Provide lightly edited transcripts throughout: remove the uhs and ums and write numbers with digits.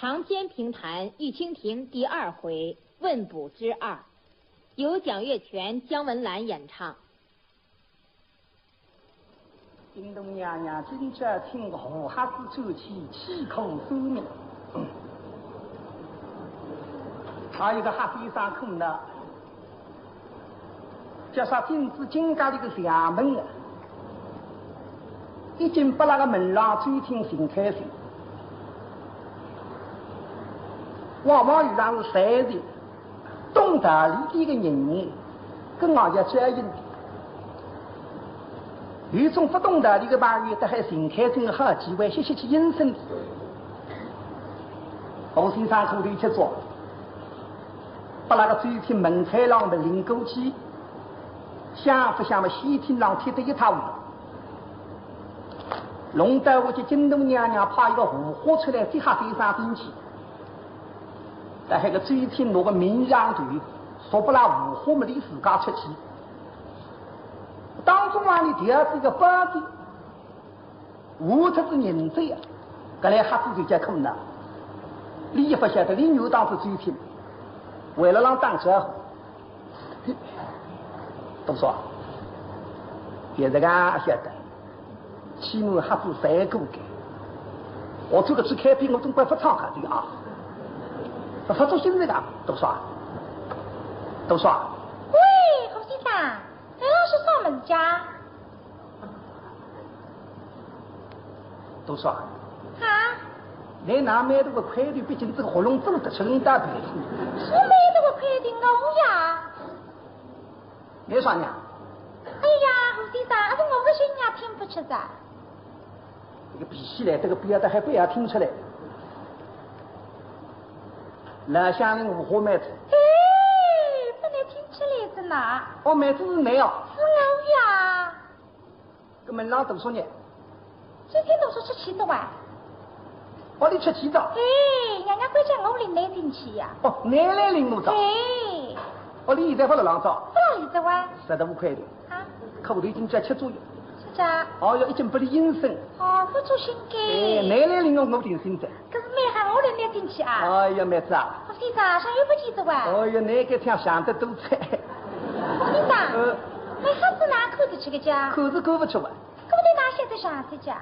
长篇评弹玉蜻蜓第2回问卜之2，由蒋月泉、姜文兰演唱。叮咚娘娘今朝听河哈子走起，气口收命。还有一个哈子上空呢，叫啥金子金家里的衙门啊，已经把那个门廊追听新开心。往往遇上是谁的东大里的一个人，跟俺家这样的。有种不懂的一个朋友，他还新开真好机会，学去应声的。后先生口头去做，把那个追听门菜郎的领过去，想不想嘛西天郎踢得一塌糊涂。弄得我去京东娘娘怕一个火火出来，这下飞上顶去。但那个追听那个民让队，说不拉五火没离自家出去。当中啊，你第二是一个包子，无特是人罪啊，格来哈子就叫空了。你也不晓得，你牛当是追听，为了让当这户，都说，现在啊晓得，起码哈子3个给，我这个去开篇，我总归不唱下去啊。发出心这个都说，都说。喂，侯先生，来老师上门家。都说。啊？你哪买这个快递？毕竟这个活动做得出很大牌子。是买这个快递我呀。你说呢？哎呀，侯先生，还是我个心呀听不出噻。这个比起来，这个别的还不要听出来。老乡人五花麦子，哎，不能听起来是哪？哦，麦子是你哦。是我呀。这门上读书呢？今天读书吃7碗。哦，你吃7道？哎，娘娘关键我领来进去呀。哦，奶奶领我找。哎。哦，你现在不是浪找？不哪里哇？15块的。啊？口头已经叫7左右。是家。哦哟，已经不离应声。哦，不做心改。哎，奶奶领我定心的。可是妹喊我领来进去啊。哎呀，妹子啊。侯先生，想又不记得哇？哦哟，你该听想得多菜。侯先生，妹哈子哪口子去个家？口子过不去哇。过得哪些在想这家？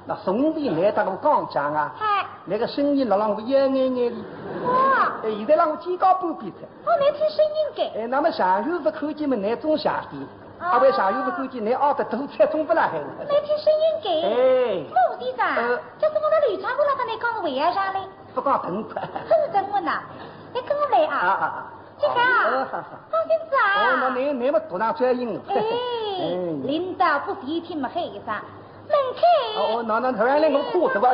那兄弟来到我刚讲啊，嗨，那个声音让我眼眼眼的。哇！哎，现在让我肩高半边子。我来听声音给。哎，那么上游不看见么？那种下地，啊，为上游不看见，那熬得多菜总不拉海。来听声音给。哎，我先生，就是我那旅长过来跟你讲为啥上来？不讲等快。可是等我呢，你跟我来啊。啊。这个啊，好好。好孙子啊。哦，那么多那专营。哎，领导不是一天没黑一场。门开。哦，那突然来我哭的吧？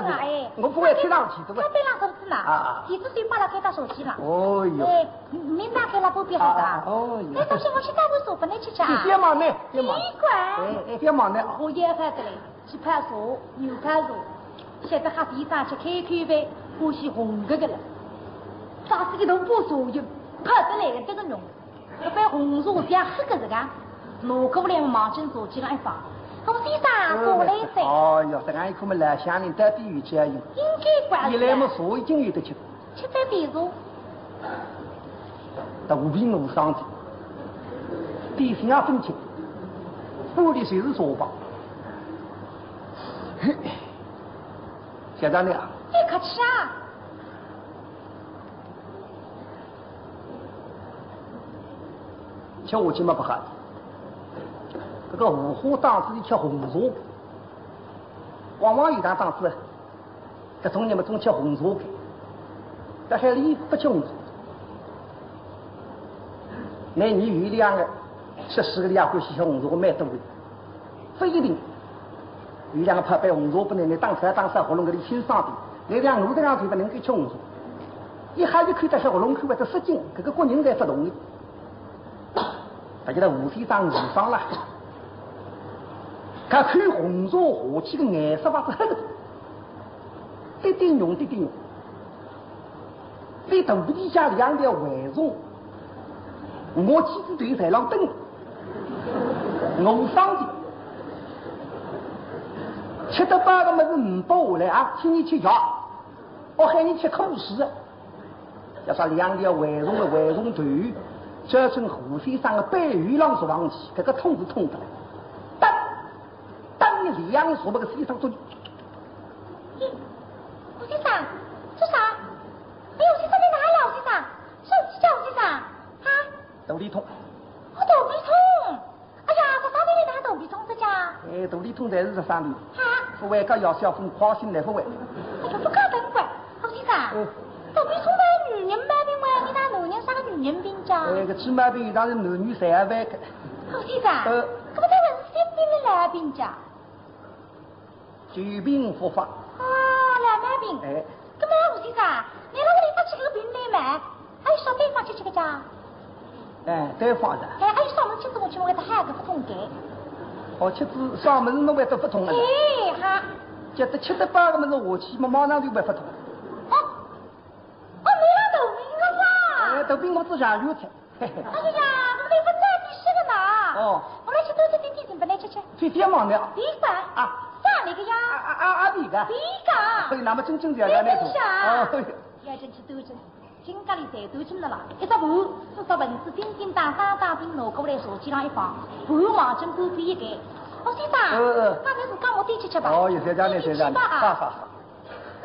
我不会贴上去的吧？他背上手指呢。啊。提子水把他开到手机了。哦哟。哎，明打开了不必好的。哦哟。哎，东西我去带回所不能吃吃啊。别忙呢，别忙。奇怪。哎，别忙呢。我也喊的嘞，去派茶、牛排茶，现在还地上去开饭，欢喜红个了。咋是个都不所有，派得来的这个弄，一杯红茶加黑个这个，拿过来忙进手机上一放。侯先生，过来噻。哦哟，这俺一口么老乡人到底有这样用？应该管。一来么茶已经有得吃。吃杯白茶。到无凭无伤的，底薪啊分清，玻璃水是茶包。小张的啊。你客气啊。吃下去嘛不好。这个五花当子一吃红茶，往往有当当子，这种人们总吃红茶的，但海里不吃红茶。那你有2个吃10个的也欢喜吃红茶，蛮多的，不一定。有2个怕杯红茶不能，你当时喉咙给你清爽的，那2我这样嘴巴能够吃红茶，一下就看到小喉咙口外头10斤，这个国人才不同的。大家在无锡当地方了。他看红茶下去的颜色吧是黑的，滴滴用。你肚皮下2条外虫，我妻子对在上等，我伤的，吃得饱个么子5包下来啊，请你吃药，我喊你吃苦食，要说两条围容的围容团，这阵湖水上的北鱼浪是忘记，这个痛是痛的了。当你两说那个水上做。胡先生，做啥？哎，胡先生你哪来？胡先生，手机叫胡先生啊？肚里痛。我肚皮痛。哎呀，这啥地方哪肚皮痛的家？哎，肚里痛在是这啥地？啊？不外个要小风夸心来不外。哎呦，不搞等会，胡先生。肚皮痛的女人毛病哇？你那男人啥个女人病家？哎，个治毛病当然男女侪外个。胡先生，搿不才问是心病的老病家？旧病复发。哦，老毛病。哎。搿么胡先生，你那个地方吃个病来买，还有少对方吃个家？哎，对方的。哎，还有上门亲自我去，我给他喊个不通给。哦，妻子上门侬会得不通了。哎，哈。接得吃得饱个么子下去嘛，马上就不通。哦，你那豆饼个啥？哎，豆饼我只想油菜。哎呀，我那不在地吃个呢。哦。我来吃多吃点点心，不来吃吃。最点忙的。地方啊。啥那个呀？阿比个。比个。那么真这样那种。哦。要真去多真。金家里侪都进了啦，一只盘四十文子，叮叮当当当叮，拿过来茶几上一放，盘黄金半边一盖。哦，先生，刚才是讲我点去吃吧？哦，有这样的，有这样的。好好好。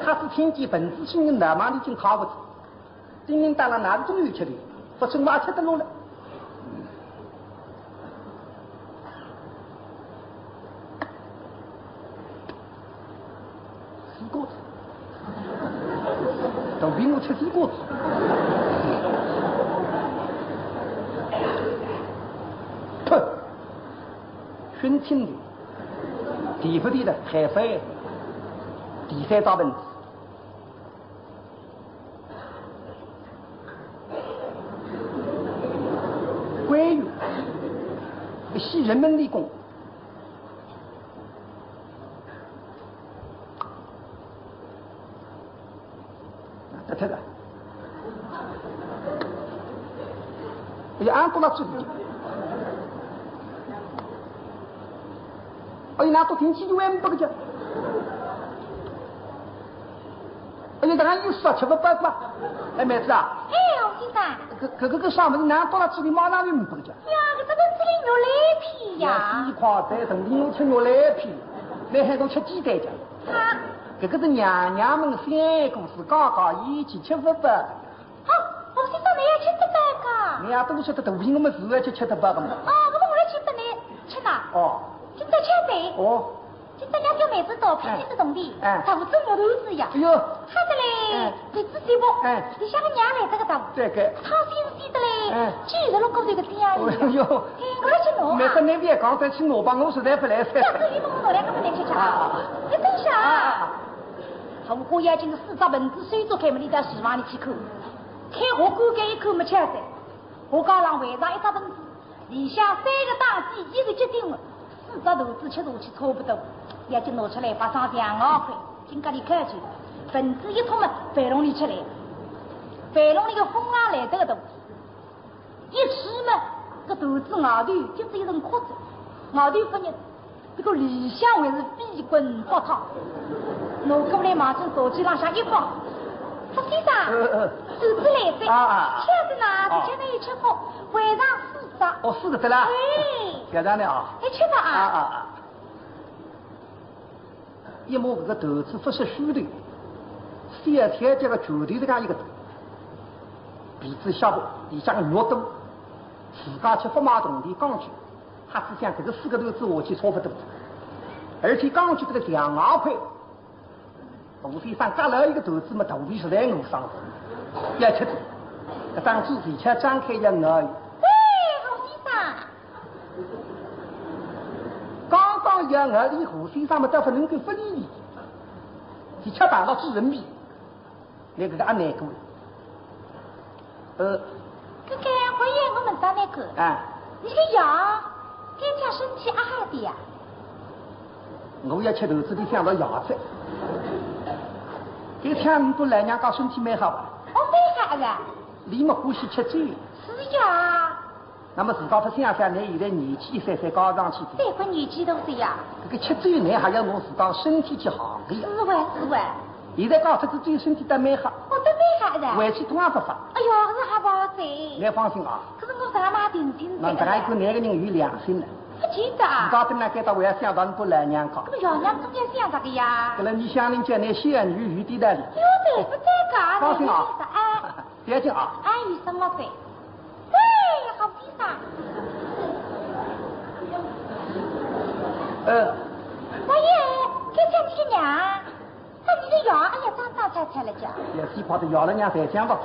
他是听见文子青的南嘛已经考不住，叮叮当当哪里终于吃的，不成嘛吃得落了。水果子。豆饼我吃水果子，哼，熏青的，地不地的海飞，第三大本子，关羽，洗人们的功。这个，也按过了注意。哎呀，那都天气就完不个叫。哎呀，咱有说吃不饱吧？哎，妹子啊。哎，王先生。个上面拿到了这里马上就不个叫。呀，这本子里肉来皮呀。鸡块在城里有吃肉来皮，那还都吃鸡蛋酱。啊。这个是娘娘们三故事，刚刚一起吃不饱。哦，王先生你也吃得饱个？你也都吃得肚皮，我们自然就吃得饱个嘛。哦，那么我来去帮你吃呢。哦。今朝吃饭。哦。今朝两条妹子到派出所动地，大夫做木头子呀。哎呦。他的嘞，鼻子细薄。里向个娘来这个大夫。这个。他心细的嘞，举着了高头个点儿。哎呦。我来去拿。妹子那边刚才去拿吧，我实在不来噻。下次你帮我拿两个不能吃吃啊。你等下。红花眼睛的四只蚊子，水做开门里在厨房里去抠，开火锅盖一口没吃噻。我刚让围上一只蚊子，里向3个档几几个决定了，4只豆子吃下去差不多，眼睛拿出来把上2块，金家里看去，蚊子一出门，饭笼里吃来，饭笼里个风啊来得个大，一吃嘛，个豆子外头就是一层壳子，外头不热，这个里向还是飞滚爆烫。拿过来马上手机浪向一放，胡先生，豆子来噻，吃的呢，今天一吃好，晚上4只。哦，4个对啦。哎，漂亮的啊。还吃的啊。一摸这个豆子不是虚的，3天这个绝对这样一个，鼻子小薄，里向肉多，自家吃不马动的钢锯，他只想这个4个豆子下去差不多，而且钢锯这个2块。肚皮上夹了一个豆子嘛，肚皮实在饿伤，要吃的。这张嘴嘴切张开一饿。喂，胡先生。刚刚一饿，你胡先生嘛都不能够不理你，你吃饱了治人命，那个阿难过。哥哥，我也我们打那个。你这个药，给家身体阿好的呀。我要吃豆子，你想到牙子。这天你不来娘讲身体蛮好吧？哦，蛮好的。你们欢喜吃粥。是呀。那么自家不想想，你现在年纪3高上去的。3个年纪都是呀。这个吃粥呢，还要我自家身体去好的呀。是哇是哇。现在搞出自己身体得蛮好，我得蛮好的。回去同样不发。哎呦，是还不好噻。你放心啊。可是我上马定定那这样一个男个人有良心了。不记得。你搞得那给他为了想到你不来娘搞。那么娘中间想咋个呀？给了你想人家那仙女玉帝那里。有的不在干。放心啊。哎。别紧啊。哎，有什么噻？喂，好地方。大爷，给叫你的娘，那你的药，哎呀，长菜了家。也是跑的摇了娘才想到。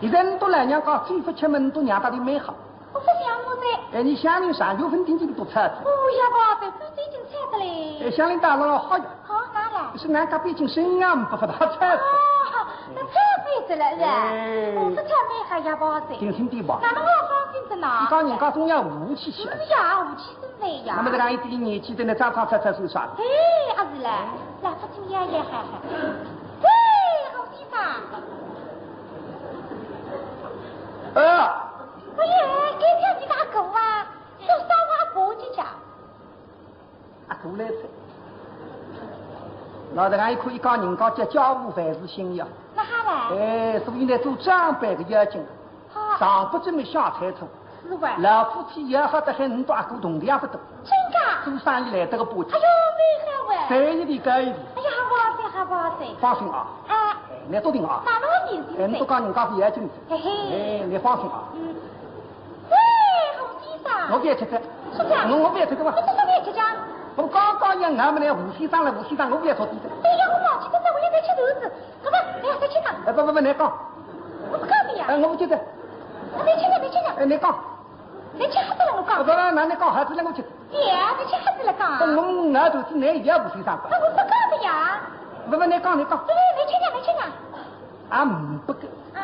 现在你都来娘搞，最不吃门都娘打的蛮好。我不想我噻。哎，你乡邻上有份定金都菜的。不要吧，被非已经菜的嘞。哎，乡邻大佬好呀。好，哪来？是南家北京生啊，不发大菜。哦，那菜费子了是？我是菜没还要包噻。精神地吧。那么我放心着呢。你讲人家总要武气些。是呀，武气真来呀。那么这样一点年纪的那长菜是啥？哎，阿是嘞，来不听爷爷喊。喂，好地方。我爷，给叫你阿狗啊，都烧花婆姐家。阿狗来噻。那这样一可以讲人家叫家务凡事兴呀。那好嘞。哎，所以呢，做长辈的要紧。好。上不怎么下菜处。是哇。老夫妻也好得很，你多阿哥同的也不多。真的。做生意来得个波气。哎呦，没好哇。这一点高一点。哎呀，好不好噻。放心啊。哎。你多听啊。哪能我定哎，你都讲人家是要紧的。嘿嘿。哎，你放心啊。喂，好先生。我不要吃菜。是这样。我不要吃的嘛。我这边吃讲。我刚刚让俺们来吴先生了，吴先生，我不要说地的。哎呀，我忘记刚才我也在吃豆子，哥哥，哎呀，再吃上。哎，不，你讲。我不告诉呀。哎，我不记得。没吃呢。哎，你讲。你吃哈子了我讲。不，那你讲哈子了我吃。呀，你吃哈子了讲。我那都是你也吴先生。我不告诉呀。不，你讲。对，没吃呢。啊，不够。啊。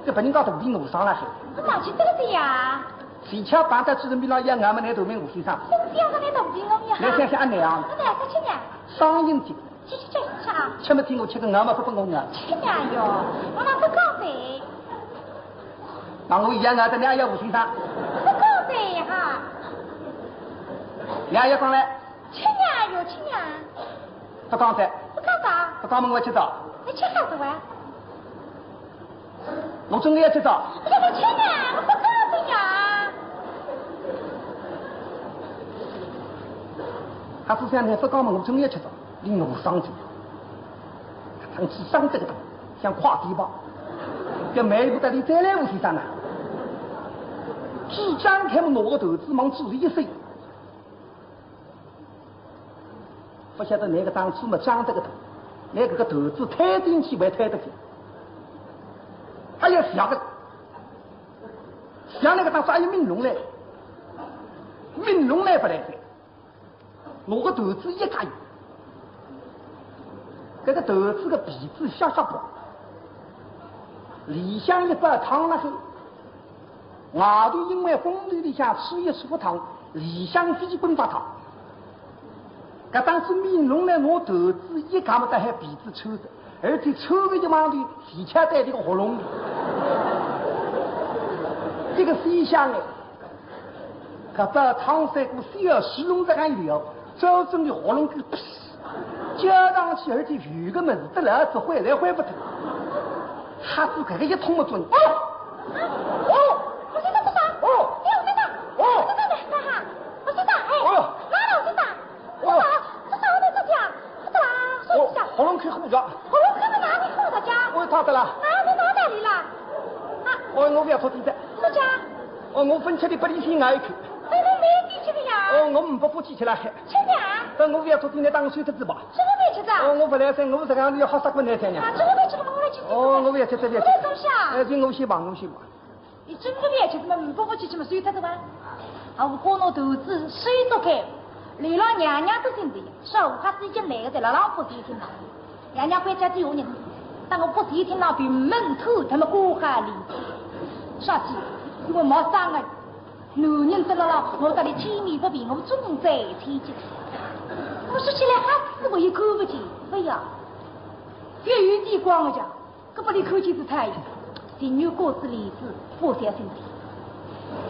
这把人家肚皮饿伤了还。我忘记这个的呀。谁吃饭在主人边上要俺们来头面吴先生。真是要让你肚皮饿呀。来想想俺娘。我来再吃呢。双阴经。吃啊。吃没听我吃个俺们不我啊。吃呢哟，我那不告诉。那我也俺的娘要吴先生。不告诉哈。娘也讲来。吃呢。不讲噻。不讲啥？不讲么我吃早。你吃啥子哇？我中午要吃早。我吃呢，我不告诉呀。他是想呢，不讲么我中午要吃早，令我伤心。他是伤这个的，想跨地吧。这每一步到底再来吴先生呢？只张开么拿个头子往嘴里一塞。不晓得哪个当初么长这个头，那个头子推进去还推得进，还有小个，像那个当初还有明龙来不来噻，拿个头子一加油，这个头子个鼻子小光，里向一把汤那些，外头因为风里向吃一食汤，里向飞滚发汤。搿当时面容呢，拿头子一看不得还鼻子抽着，而且抽个就往里提枪在这个喉咙里，这个水香哎，搿把汤水过需要吸拢这样一条，周中的喉咙给加上去，而且有个么子得了是回来回不脱，他是搿个一通么准。我现在做啥？哎，我在哪？我在哪？干哈？我在哪？哎，哪了？我在哪？喉咙开呼着。喉咙开到哪里呼着家？我他的啦。哪里啦？我不要说地的。说家？我分吃的不离心爱去。我没地吃的呀。我们不服气起来。吃呀？但我不要说地，你当水子吧。什么没吃的？我不来噻，我这样要好杀过来噻呢。真的没吃的吗？我来吃。我不要吃，这边吃。我东西啊？我先忙。你真的没吃的吗？不服气吃嘛，水他的吗？啊，我可能肚子水都开。刘老娘娘都听的，说我还是一件来的，老婆子一听到，娘娘回家就有人，但我不是一听到比门头他们过海里，啥子？因为没生儿，男人得了，我这里亲密不平，我总在天津。我说起来还是我也看不起，哎呀，粤语地光了讲，可不里口气是太阳，情女果子梨子不小身体，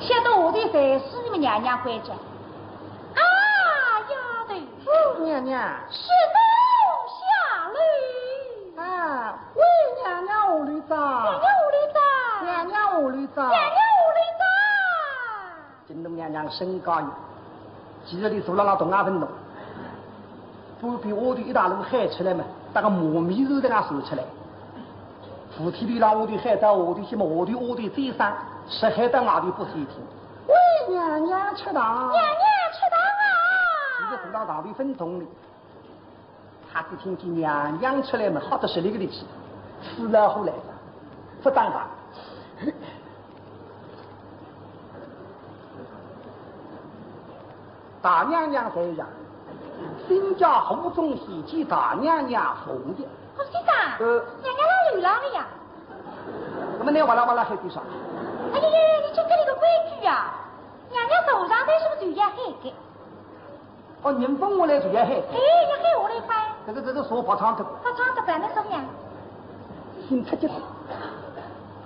想到我的才是你们娘娘回家。娘娘，是冬屋里长，娘娘屋里长，娘娘屋里长，娘娘屋里长。金龙娘娘身高一，今日里坐了那东安分动，不比我的一大路喊起来嘛，那个磨米肉在那说起来。扶梯里让我的喊到我的什么我的嘴上，是喊到俺的不细听。喂，娘娘吃糖，娘娘吃糖啊！这个坐到大的分动里，他只听见娘娘出来嘛，好的是那个力气，死了后来不当吧。大娘娘在让，新家后中喜祭大娘娘奉的。好先生，娘娘来流浪了呀！那么你哇啦哇啦喊多少？哎呀呀，你这个那个规矩啊！娘娘头上戴什么就要喊的。哦，人封我来就要喊。哎，要喊我来翻。这个说法唱的。他唱的反正怎么样？心出劲。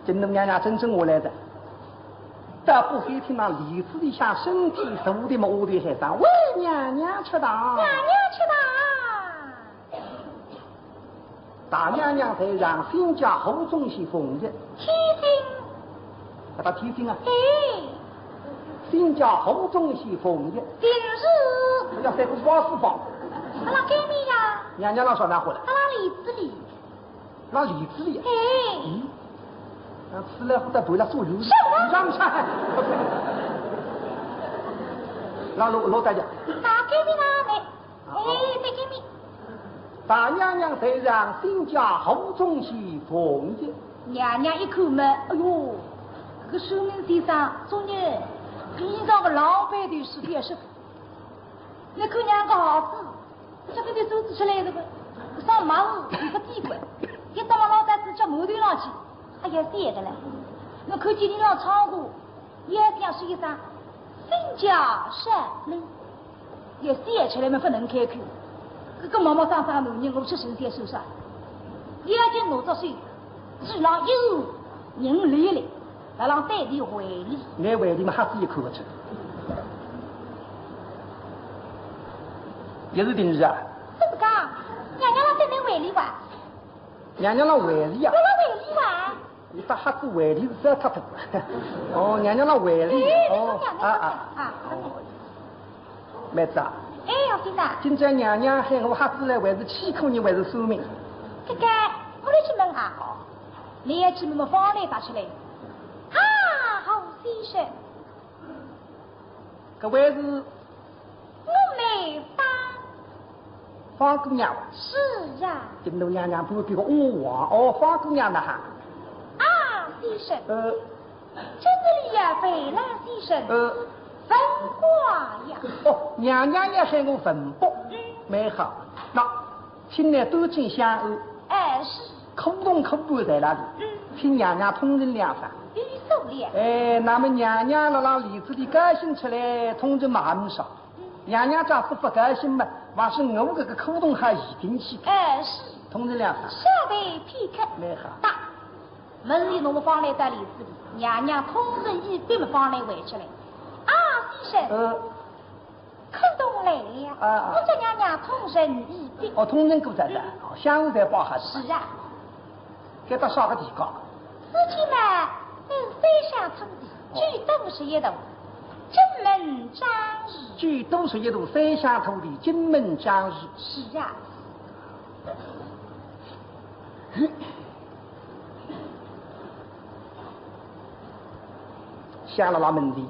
真龙娘娘真正我来的。但不会听那李子的像身体瘦的嘛，我的海上，喂娘娘吃糖，娘娘吃糖。大娘娘在让新家后中西奉日，提醒，给他提醒啊，哎，新家后中西奉日，今日要三个包四方，他那给你呀，娘娘让说哪回来？他那李子里，那李子里，哎，吃了后再回来做油，让菜，那老大家，拿给你拿来，哎，再给你。大娘娘在让新家后中西奉日，娘娘一口闷，哎呦，这个寿命先生，昨日平常个老板的事也是，那口娘个好子，这个得手指出来的个，上马路一个地方，一到了老单子叫摩头上去，哎呀，这个嘞，我看见你老唱歌，也想说一声，新家善人，也写出来嘛不能开口。这个毛毛脏脏的人，我吃身体受伤，眼睛拿着水，只让有人来了，来让带地回礼。你回礼嘛还是一口不吃。也是定日啊。这是讲，娘娘让带你回礼哇？娘娘让回礼啊？我让回礼哇？你把哈子回礼是这他的。哦，娘娘让回礼。哦啊！妹子啊。哎，老先生，今朝娘娘喊我哈子来，还是欺苦你，还是收命？这个我来去问啊，你也去问问方来打出来。啊，好先生，各位是我没发。方姑娘。是呀。金头娘娘不比个我王哦，方姑娘的哈。啊，先生。这里呀，北兰先生。分花呀！哦，娘娘也喊我分拨，蛮好。那请来多进相安。哎，是。口动口不在那里。请娘娘通人两番。受了。哎，那么娘娘让李子的高兴出来，通知马很少。娘娘假使不高兴嘛，还是我这个口动还一定去。哎，是。通人两番。稍微片刻。蛮好。大。门里弄放来在李子里，娘娘通知一并放来回出来。啊，先生，口动来了，我叫娘娘通人一并。哦，通人过在的，相互在包哈子。是啊。给他上个提高。事情嘛，三项通地，据都是一道，金门张日。据都是一道三项通地，金门张日。是啊。下了那门里。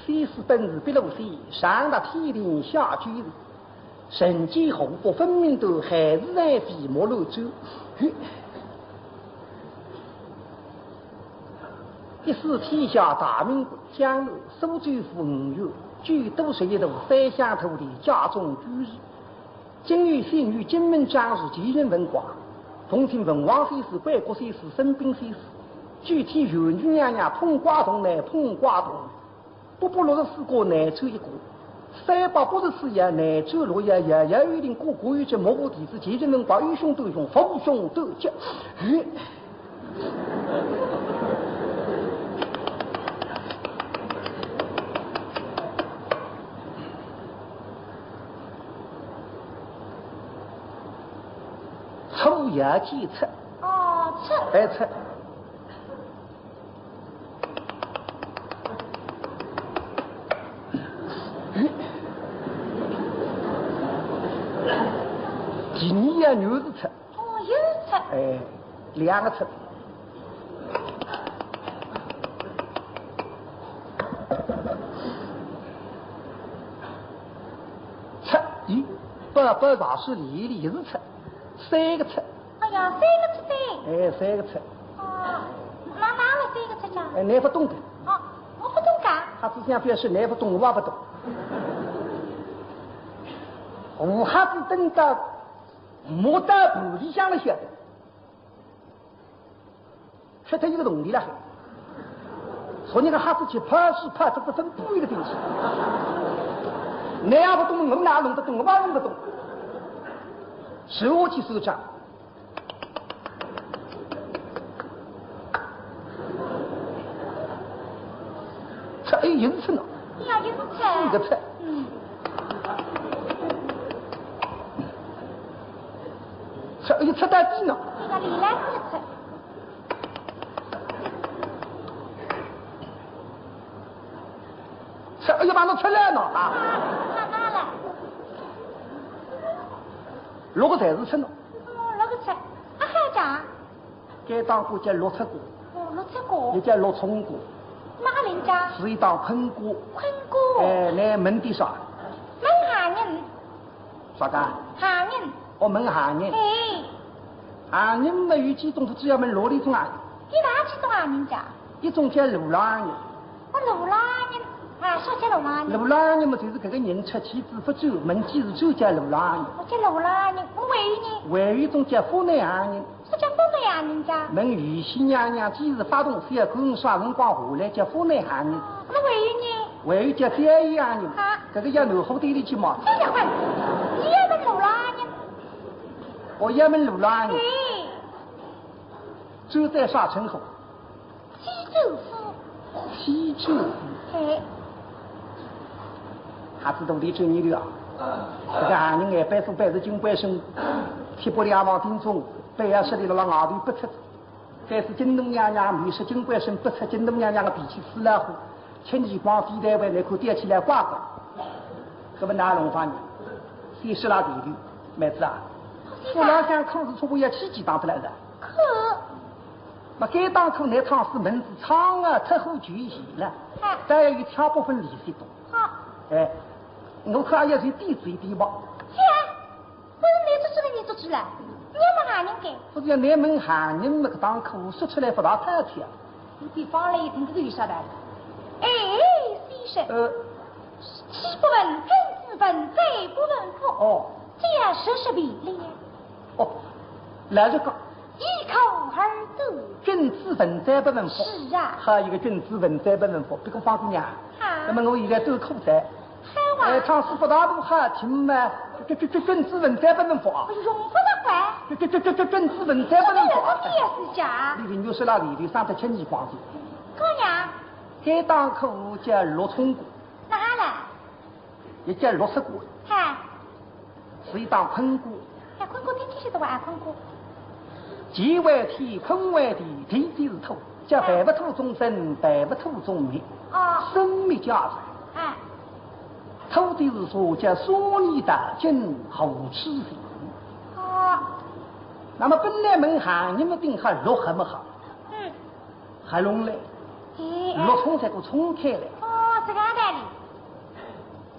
西施本是碧露水，上到天庭下居士。神机红波分明都还是在笔墨楼州。一时天下大明国，江路苏州府5月，据都是一道三乡土地，家中居士。今日信于金门张氏吉人文化，奉听文王先生、关国先生、申兵先生，具体元女娘娘碰瓜洞来碰瓜洞。864个南州一个，384页南州6页也有一定各国有这某个弟子节人文化与兄斗兄，逢凶斗吉。土也见出。哦，出。哎出。第二呀，牛是出。哦，又出。哎，两个出。出，咦，不大是里是出，三个出。哎呀，三个出的。哎，三个出。哦，哪了三个出讲？哎，你不懂的。哦，我不懂讲。他只想表示你不懂，我也不懂。胡哈子等到莫到部里向了晓得，说他一个洞里了，说你个哈子去拍是拍，这是分不一个东西。你也不懂，我哪弄得懂？我哪弄得懂？是我去收账。这哎，又是呢？哎呀，又是出。一个出。嗯。这又出到底呢？那个李兰子出。这哎呀，把它出来了啊！哪了？六个才是出呢。哦，六个出。啊，还要讲？该当过叫六出锅，哦，六出锅。也叫六冲锅。哪个人家？是一道昆锅。昆锅。哎，你门的啥？门下人。啥个？下人。我门下人。哎。下人没有几种，只要门罗里种下人。你哪几种下人家？一种叫路郎人。我路郎人。啊，啥叫路郎人？路郎人嘛，就是这个人出妻子不走，门既是走叫路郎人。我叫路郎人，我还有呢。还有一种叫河南下人。啥叫河南下人家？门玉溪娘娘几时发动，需要供啥辰光下来，叫河南下人。那还有呢？还有叫再一下人。啊。这个要南河堆里去嘛。这一会，你也门路郎人。我也门路郎人。哎。住在啥城后？西州府。西州府。哎。还是都得追你的啊！这个下人哎，百分百是金官生，铁不两王丁中，北洋势力了外头不出。但是金东娘娘没说金官生不出，金东娘娘的脾气死了火，千里光地台湾那口吊起来挂挂，这不拿龙发呢？谁是那地里？妹子啊，我老想考试出我要起几档子来着？可。那该当课那场是门子长啊，特后就行了，但要有挑部分利息多。好。哎。我看也是地子一地吧。是啊，不是你做出了，你做出了，你要么下人给。不是要你们下人那个当课说出来不大太听。你比方来一听，这个有啥的？哎，先生。七不闻，根自闻，再不闻佛。哦。这样实比例。哦，来这个。一口而得。君子闻再不闻佛。是啊。还有一个君子闻再不闻佛，别个放姑娘。啊。那么我现在都苦在。哎，唱诗不大都好听嘛，君子闻再不闻佛啊！用不得管。君子闻再不闻佛啊！这也是假。里头就是那里头上头千里光景。姑娘。该当课叫六冲锅。哪了？也叫六色锅。嗨。是一档昆锅。哎，昆锅天天是都玩昆锅。地为天，昆为地，地地是土，叫白不土中生，白不土中灭。哦。生灭家财。哎。土地是说叫所立大经后吃行。哦。那么本来门下你们定还落还没好。嗯。还弄嘞。落冲才给冲开来。哦，这个道理。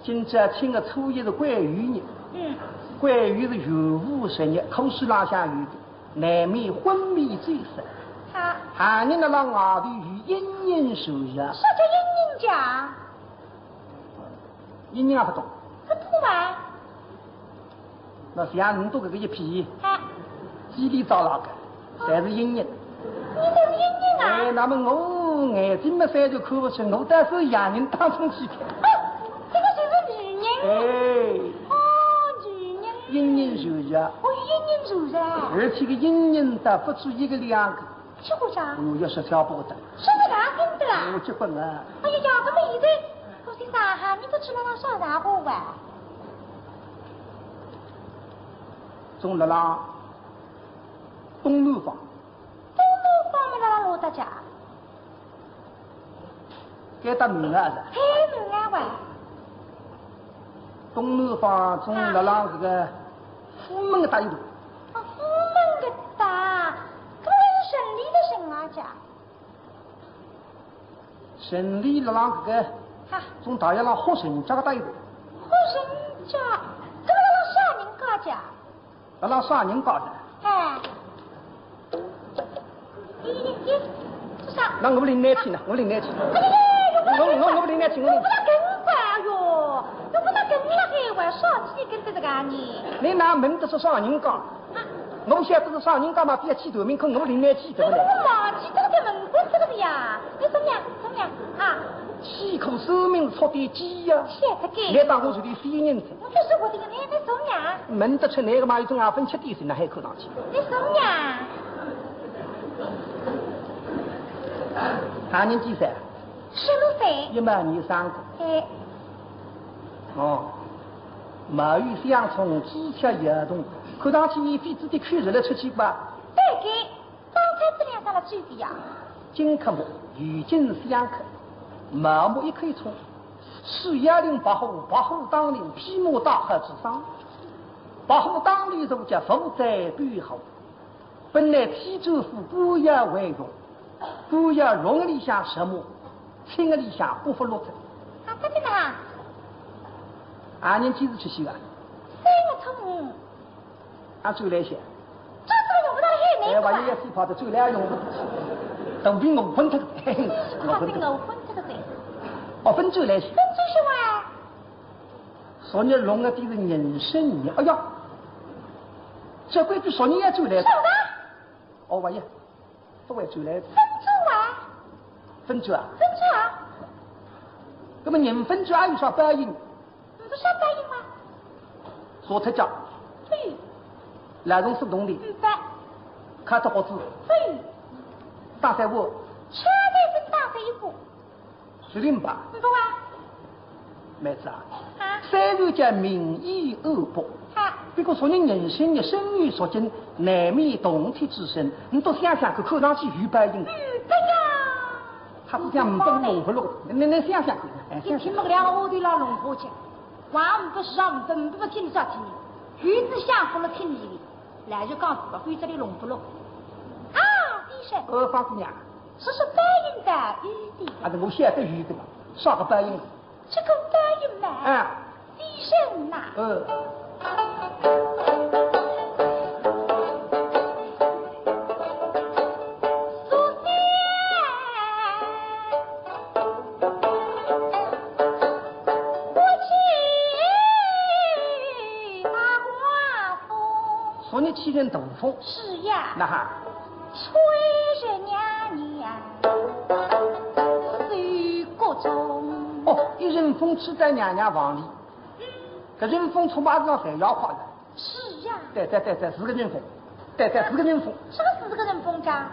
今朝请个初一是关羽日。嗯。关羽是元武10日，口水浪向有的，难免昏迷醉死。好。下人的那外头有阴阴受热。啥叫阴阴讲？阴阴也不懂。不懂吗？那像你都这个一批。啊。叽里糟啦的，全是阴阴。你都是阴阴啊？哎，那么我眼睛没塞就看不出，我但是洋人当中去看。这个就是女人。哎。哦，女人。阴阴受热。哦，阴阴受热。而且个阴阴的不止一个两个。结果啥？我要是挑不得。是不是哪跟的啦？我结婚了。哎呀呀，这么现在，我先啥哈？你都去了那啥啥货哇？中了啦，东南方。东南方么啦老大家？该到南岸了。海南啊喂。东南方从辣浪这个府门的搭一头。啊，府门的搭，搿是省里的省啊家。省里辣浪这个从大街上火神家个搭一头。火神家，搿辣浪啥人家家？辣浪啥人家的？哎。咦，这啥？那我领来去呢，我领来去。我不领来去，我不大跟管哟，又不大跟了海外，啥子你跟得这个你？你哪门的是啥人家？我晓得是啥人家嘛，别起头名，可我领来去对不对？我忘记这个在门关这个的呀，你怎么样啊？岂可生命出的鸡呀？晓得给。来当我这里非人子。我这是我的个奶奶送呀。门得出那个嘛，有种2分7点水，那还扣上去。你送呀？大年几岁？15岁。1万年3个。哎。哦，毛羽相从，枝条摇动，看上去飞子的看日了出去吧？对给，刚才这两上了嘴的呀。金克木，与金相克，毛木一可以冲，是1令8户，8户当令，披木大河之上，8户当令如家负债对好，本来天州府孤也为荣，孤也荣里向什么，轻里向不服落着。啊，这个呢？2年几时出息啊？3月初5。俺走来些。这个用不到海南。哎，万一要飞跑的走来用，都比我分脱的。我比我分脱的噻。哦，分走来些。分走什么？昨日弄的是人参年，哎呀，这规矩昨日也走来。晓得。哦，万一不会走来。分走啊？分走啊？分走啊？那么人分走还有啥反应？不是答应吗？说他讲。对。来从是动的。对。看到好子。对。大赛我。车内分大赛一步。是零吧？不啊。妹子啊。啊。三月叫民意恶薄。啊。不过说你人生的生育所经，难免动体之身，你都想想看上去鱼白音。对呀。他是讲不弄不弄，你想想看。你听不两个我对老龙婆讲，话不上不听啥听你，鱼子相服了听你的，来就讲这个规则里龙不龙。啊，医生。方姑娘。这是白音的语的。啊，我晓得鱼的嘛，啥个白音？这个白音嘛。啊。医生呐。说你欺人斗风。是呀。那哈。吹着娘娘，随国中。哦，一阵风吹在娘娘房里。这阵风从马子上还要快的。是呀。对，是个阵风。对，是个阵风。什么是个阵风家？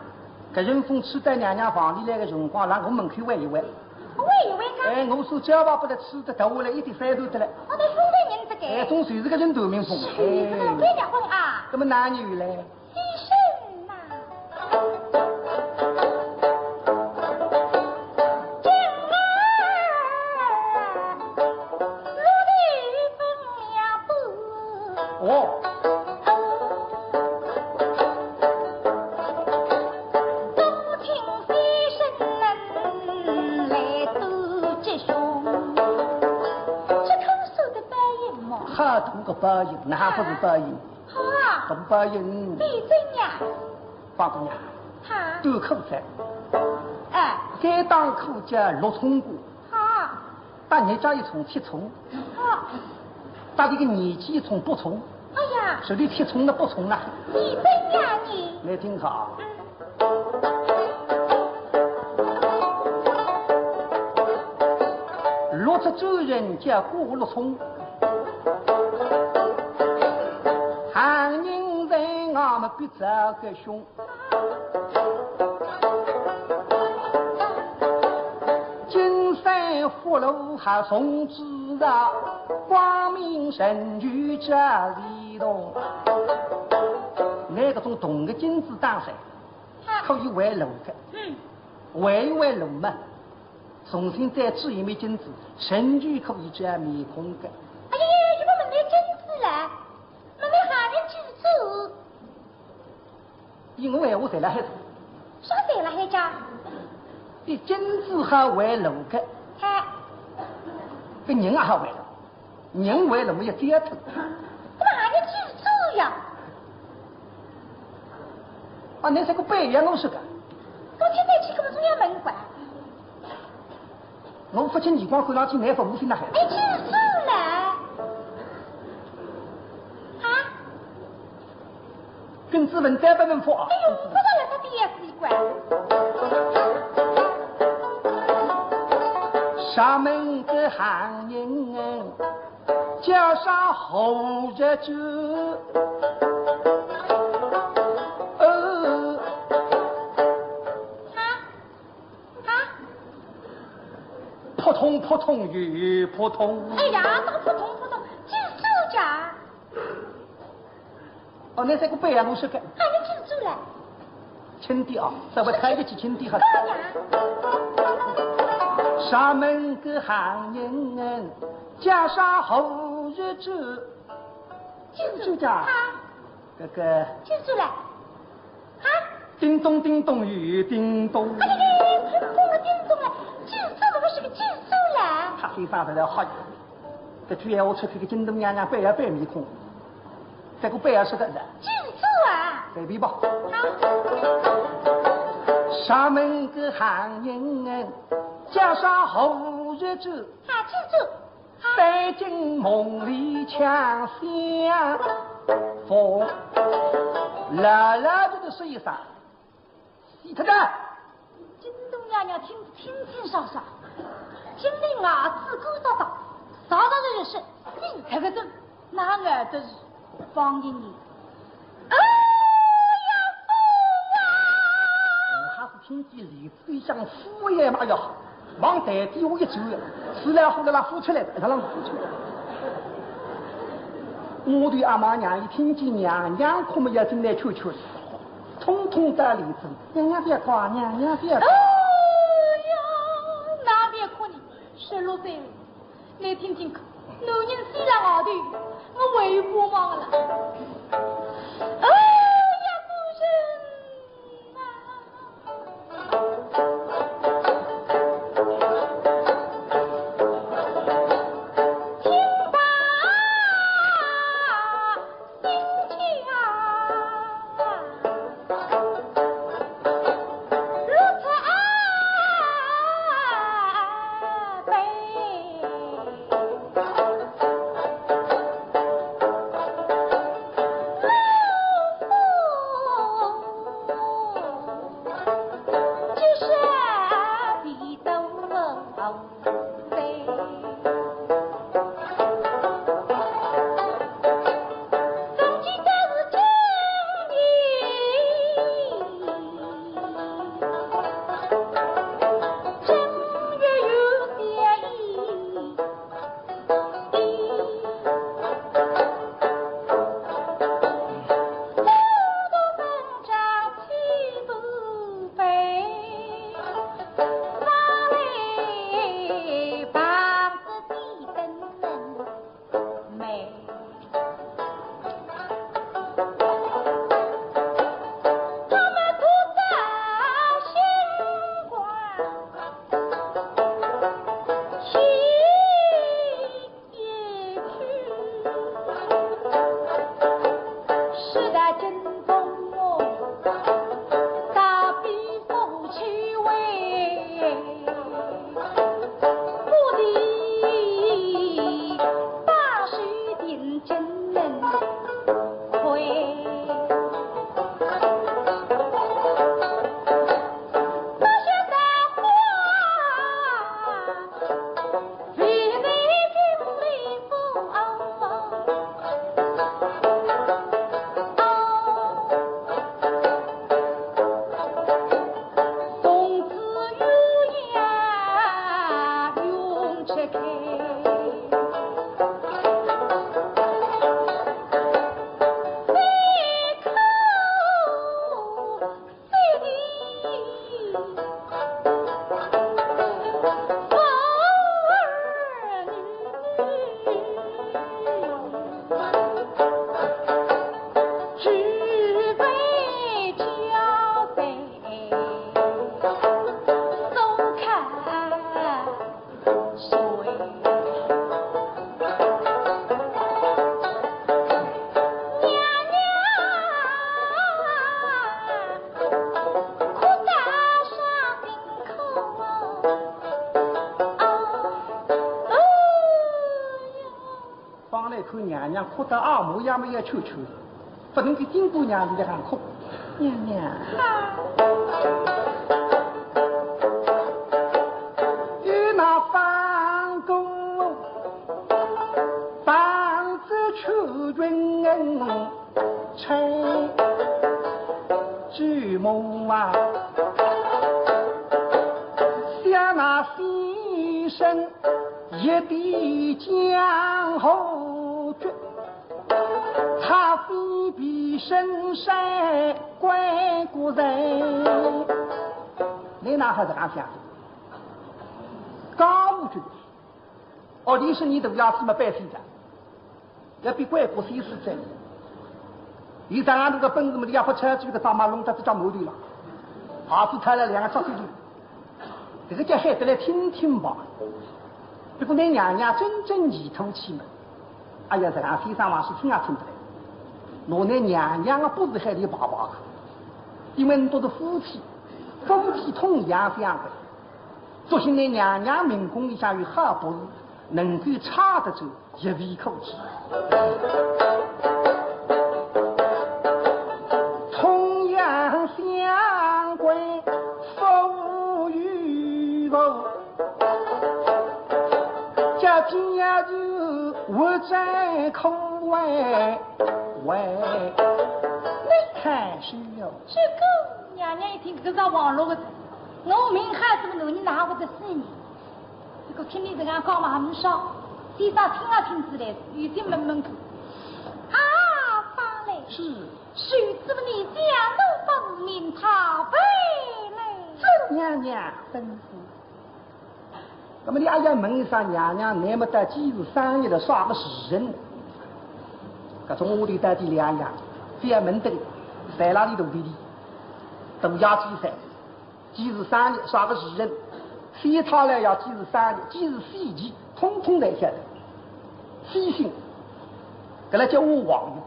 这阵风吹在娘娘房里来的辰光，让我门口围一围。围一围啊？哎，我说脚把不得吃的头下来一点山头的了。我那风在人这个。哎，总算是个人头名风。是这个别结婚啊。那么哪有嘞？医生呐。哦。都听飞声来斗吉凶，这口手的白音嘛。哈，通个白音，那不是白音。好啊。不白音。闭嘴呀。方姑娘。好。都口在。哎。该当口叫6葱锅。好。打人家一葱7葱。好。打这个年纪一葱8葱。哎呀。手里7葱的8葱啊。闭嘴呀你。来听好。6只州人叫过6葱。行人在我们别这个凶。金山福禄还送之啊，光明神举这里动。那个种铜的金子当噻，可以为炉的。为一为炉嘛，重新再制一枚金子，甚至可以这样面孔的。哎呀，这不没金子了，那没喊人记住。因为我在那海头。啥在了海家？你金子还为炉的。跟人还为了，人为了没有折腾。怎么喊人记住呀？啊，那是个白眼我说的。我现在去给我中央门管。我父亲你光回上去，那父母亲那孩子。哎，记住了。啊？跟子问再不问话。哎呦，不知道了，他爹是一管。上门的行人，加上后日酒。扑通扑通又扑通。哎呀，那个扑通扑通，记住着。哦，那是个白羊，我说的。啊，你记住了。轻点啊，稍微开得起轻点哈。上门个行人，加上后日酒。记住着。这个。记住了。啊。叮咚叮咚又叮咚。哎呀，叮咚了叮咚了，记住了，我是个记住了。他非常的好。这句闲话出这个京东娘娘白呀白面孔，这个白呀是个人。记住啊。随便吧。好。上门个行人，加上后日酒。啊，记住。北京梦里枪响，风来来的说一声，洗他的。京东娘娘听少少，听的牙齿鼓捣捣，少少的就是你这个人，哪儿都是放给你。哎呀，父啊！还是听见李子像虎爷嘛呀，往台底我一走，吃了后头那孵出来的，他让孵出来。我对阿妈娘一听见娘娘可没要进来求求，通通在里子，娘娘别夸，娘娘别夸。哎呀，那别夸你，16岁了，你听听看，男人虽然熬的，我为不忙了。哎呀，夫人啊！哭得二模样没有求求，不能给金姑娘在喊哭。娘娘，与那方公帮着求君成举梦啊，想那先生一地江湖绝。他非比深山关国人，你哪还是俺想的？刚不觉得，哦，你是你都要什么百姓的，要比关国谁是真？你在俺那个本子么的要不车这个大马龙他是叫毛驴了，还是抬了两个小水驴，这个叫孩子来听听吧。如果你娘娘真正一吐气嘛，哎呀，这俺身上往是听也听不来。我那娘娘啊，不是害你爸爸，因为你都是夫妻，夫妻同样相的。昨天那娘娘民工一下有何不是能够差得住一胃口气？同样相关，风雨后，家家就我在口外。喂，你看是哟。这个娘娘一听这个网络的，我明孩子们弄你哪会得死你？这个听你这样讲嘛很少，先生听啊听起来，有点闷闷口。啊，方来是，谁知不你家奴方面他背来？真娘娘吩咐。那么你还要问一声娘娘，那么在几日3月的耍个时人？搿种我的带的两样，非要门得的，在哪里都的都要计算。几日3日耍个时人，谁他来要几日3日，几日4期，统统来下来。细心，搿来叫我忘了。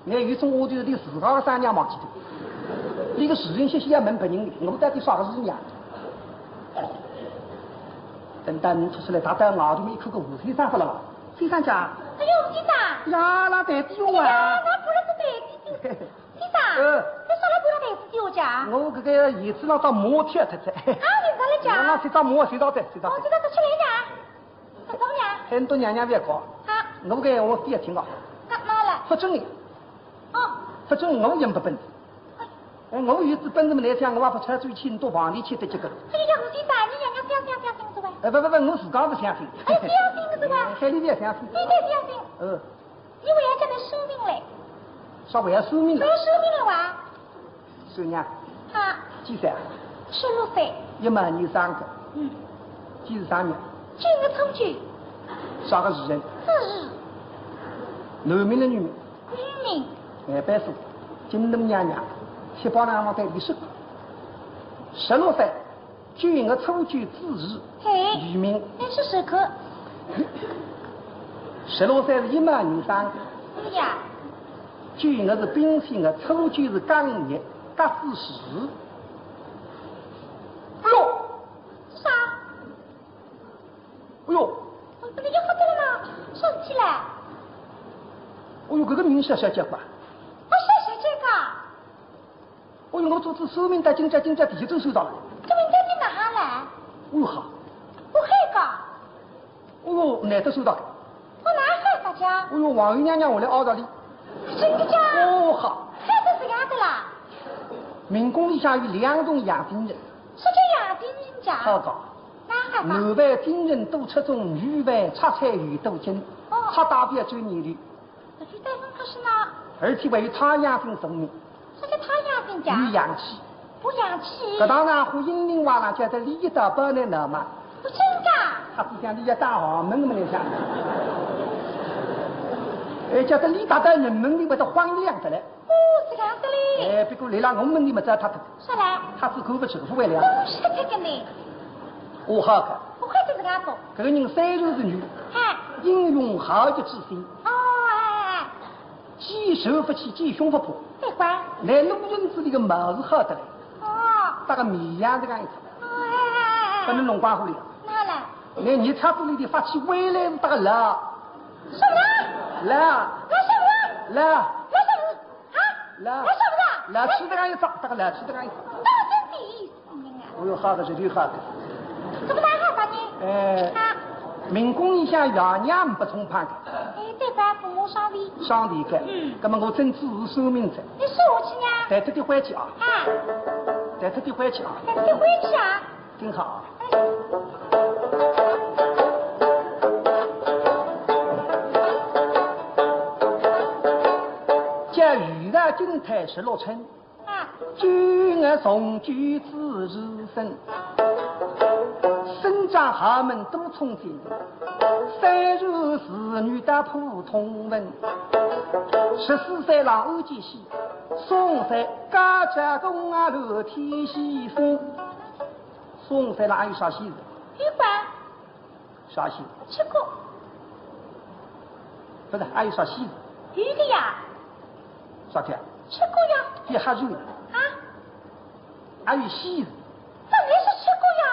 你有种我的自家的三娘忘记的，这个时人些要门不人的，我带的耍个时人。等到你出去来，他在熬里面一口个5岁3了，先生讲。哎呦，先生！呀，那带子我啊！那不是带子的，先生。你说那不是带子的我讲？我这个叶子那到磨铁特在。啊，你咋来讲？那谁到磨谁到的，谁到的？我知道是出来讲，怎么样？很多娘娘别搞。啊。我给我爹听啊。哪了？不准的。哦。不准我也不本事。我有这本事么来讲，我也不穿最轻多房里去的这个。哎呀，我先生，你娘娘相信是吧？不，我自家是相信。哎，相信是吧？海里也相信。你得相信。你为啥叫他收命嘞？啥为啥收命了？为啥收命了哇？收娘。啊。几岁？16岁。1万年3个。几日3年？今个抽举。啥个日人？4日。男名的女名？女名。俺白说，金东娘娘7八两在历史。16岁，今个抽举之日。嘿。女名。你是时刻。 16岁是1万年3个。对呀。今个是冰心的抽举是刚月，14时。哎呦！是啥？哎呦！不是要喝的了吗？生气了。哎呦，这个名小姐吧？我小姐个。哎呦，我这次收命在金家地下都收到了。这名在你哪来？哎呦好。我海个。哎呦，哪都收到了。我哪海大家？哎呦，王姨娘娘我来凹到你。真的假？哦好。海都是样的啦。民工里下有2种养丁人。是叫养丁人家？好搞。哪海个？男为丁人多出众，女为插菜鱼多精。哦。他代表专业率。这句对方可是呢？而且为有他养生生命。是叫他养丁家？有阳气。不洋气。搿当然和英灵话上叫做理得不能那嘛。不真假？他只想你家大行门么来想。叫这李大的人们里边都荒凉的嘞。哦，是这样子嘞。不过来了我们里面知道他的。啥嘞？他是口不吃不为了。是这个呢。我好个。我快就是这样说。这个人三十是女。英勇豪杰之心。哦哎。既手不起，既胸不破。对关。来路人子里个貌是好的嘞。哦。大个面样这样一套。哦哎。把你弄光乎了。哪来？你车子里的发起未来是大个了。什么？来。来什么？来。来什么？啊？来。来什么的？来吃这样一张，大个来吃这样一张。大真的意思啊！我有好的是有好的。怎么打好法呢？民工一向爷娘不冲判的。对吧？父母伤胃。伤胃的。那么我真支持寿命者。你说我去呢？带他的回去啊。带他的回去啊。带他的回去啊。挺好。借雨的军台16寸。军儿从举自日生。生长豪门多聪明，30是女的普通文，14岁郎欧吉西，宋岁家家公啊楼天西风。宋岁郎还有啥戏子？有关。啥戏？吃过。不是，还有啥戏子？有的呀。啥的？吃过呀。也还有。啊？还有戏子。这没是吃过呀。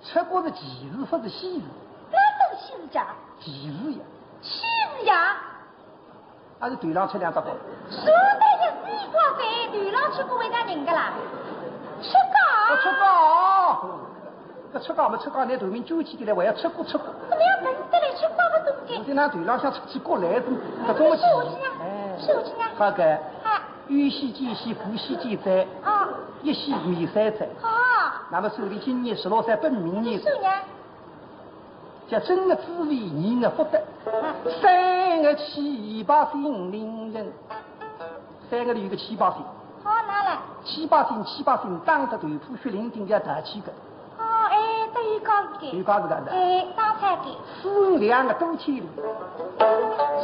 吃过是几日或者西日？哪种西日家？几日呀？西日呀？还是队长吃2只包？说的是西瓜饭，队长吃过为啥人的啦？吃糕。吃糕。那吃糕嘛，吃糕，那头面揪起的来，我要吃过。怎么样分得来吃糕不懂的？我在那队长想出去过来，这种是我去呢。是我去呢。好个。豫西见西，古西见在。一西米三在。那么手里今年16岁，本命年。是呢。叫真的滋味，人的福德。3个7、8岁令人，3个里有个7、8岁。哪来？7、8岁当着头铺血淋顶要大气个。都有高的。有高子的。当菜的。4、2个多钱里，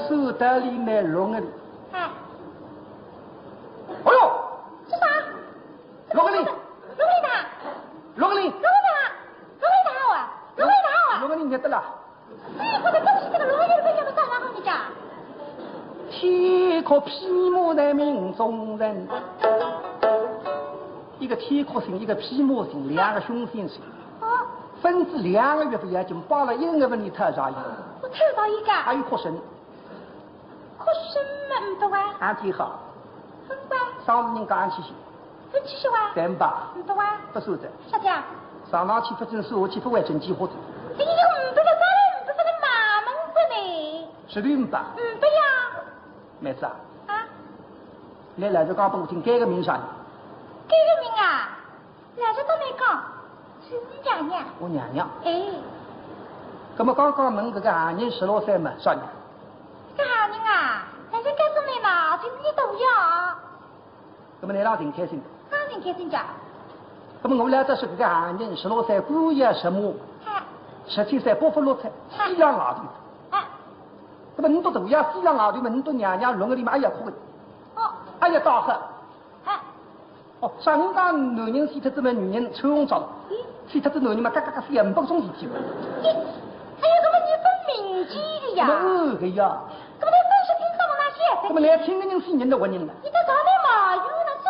手袋里买龙的里。哎呦！这啥？6个零。6个零的。6个零。6个零的。6个零的好啊。6个零的好啊。 6个零你得了。我的东西这个6个零的要不上哪好你讲？天可披麻在命中人。一个天可星，一个披麻星，2个凶星星。分至2个月份也就报了1个月份的特啥意？我偷到一个。还有哭声。哭声嘛，不完。安挺好。很乖。上次人讲安七些。很气些哇。对吧？不完。不收的。啥的？上趟去不准收，去不完整计划的。这个不得啥嘞？不得马门子呢？是的吧？不呀。没事啊。来来，就讲给我听，改个名啥？改个名啊？来这都没讲。是你娘娘。我娘娘。那么刚刚问这个行人16岁嘛，啥人？这个行人啊，但是该说来嘛，就是你都要。那么你哪挺开心的？哪挺开心的？那么我来这是这个行人16岁，故意什么？17岁不服落菜，西洋外头。那么你都都要西洋外头嘛，你都娘娘弄个里嘛，哎呀哭的。哎呀大喝。上人讲男人洗脱子嘛，女人抽红妆。洗脱子男人嘛，嘎嘎嘎是200种事体。哎呀，那么你分民间的呀？个呀。那么你分是听到我那些？那么来听的人是人的活人了。你在上面嘛，有呢，说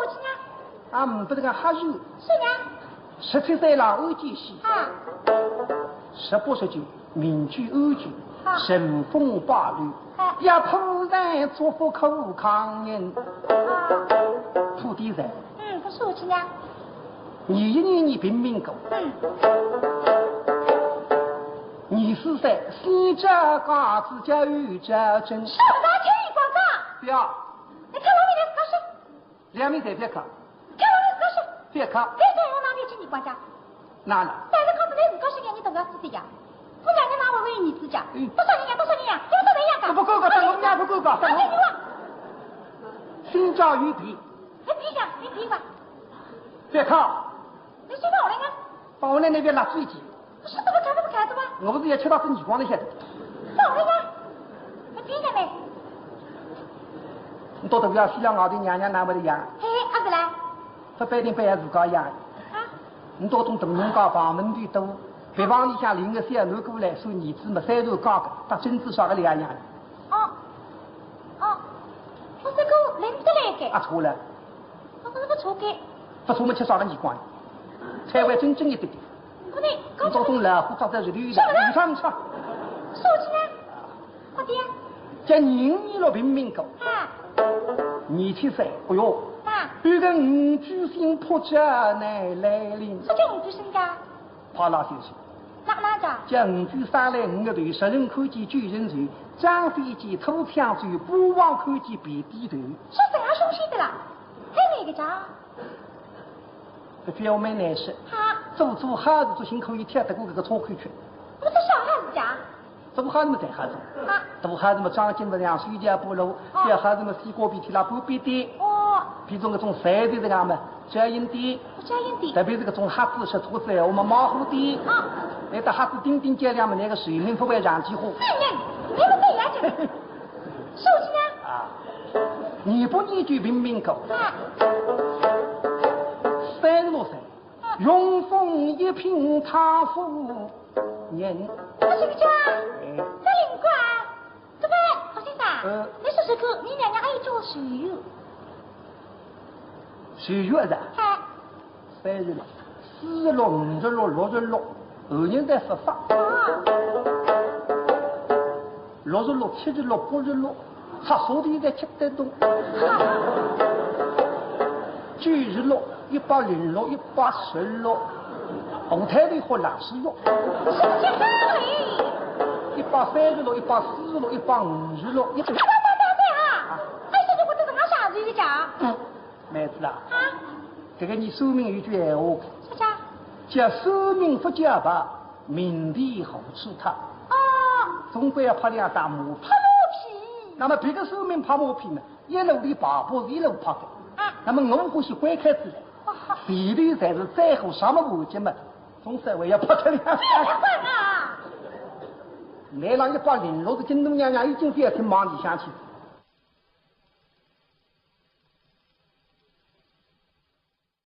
我去呢。不是讲还有。是呢。 17岁郎欧吉西。18、19民居安居，神风八路，一仆人做副口抗人。土地人。不是我去呢。你平民狗。24岁西家嘎子教育家真。上大千亿广告。不要。你看老米的考试。 2名在别考。看老米的考试。别考。别说我哪边千亿广告。哪了？但是考试来自考试给你都要死的呀。我娘娘哪会为你自家？多少年呀？要多人呀？不够个，我们家不够个。那你话。新教育比。你比吧。别考。你说我来呢？把我那边拿最紧。什我不是也吃到这耳光了，晓得？走了呀，我听见没？你到头要需要我的娘娘那么的养，嘿，阿是来。不白天白自家养。啊？你到种东农家旁门的多，别房里向领个小奴过来，说儿子嘛三头高个，他真子耍个两样。哦，我这个领得来个。啊错了。我这个错个。不错嘛吃耍个耳光，才会真正一点点。我呢，你到种老虎长在这里的，你看吃。说起来，快点。叫人了平民狗。啊。27岁，哎呦。啊。有个五居心破家乃来临。什叫五居心家？怕老先生。哪家？叫五居三来5个头，10人看见9人头，张飞机土枪手，不忘看见别低头。说啥东西的啦？还哪个家？这表妹难事。哈。做孩子做辛苦一天得过这个错亏去。我这小孩子家。做孩子们带孩子。啊。大孩子们长进不2岁家不路，小孩子们西瓜比提拉不比的。哦。比如这种3岁这样嘛，遮阴的。遮阴的。特别是这种孩子是兔子，我们马虎的。啊。那个孩子丁丁姐两们那个水平不会让几户。你们对呀这。手机呢？啊。你不你就平民狗。啊。 30多岁，永丰一品康夫人。我是个家，这灵官，这边何先生，你说说看，你娘娘还有叫水月？水月是？哎。36、46、56、66，后人在说法。66、76、86，他说的在吃得多。96、106、116，红太尉和老师用。是不是好嘞？136、146、156，对啊！还说我这个哪啥子的家？妹子啊，这个你说明一句闲话。啥家？叫说明不叫吧，明天好吃它。哦。总归要拍两张马屁。拍马屁。那么别个说明拍马屁呢，一路的爬坡，一路拍的。那么我欢喜观看之来，地里才是在乎什么环节嘛，总是还要拍出两张。啊！来了106的京东娘娘已经非要听忙里想去。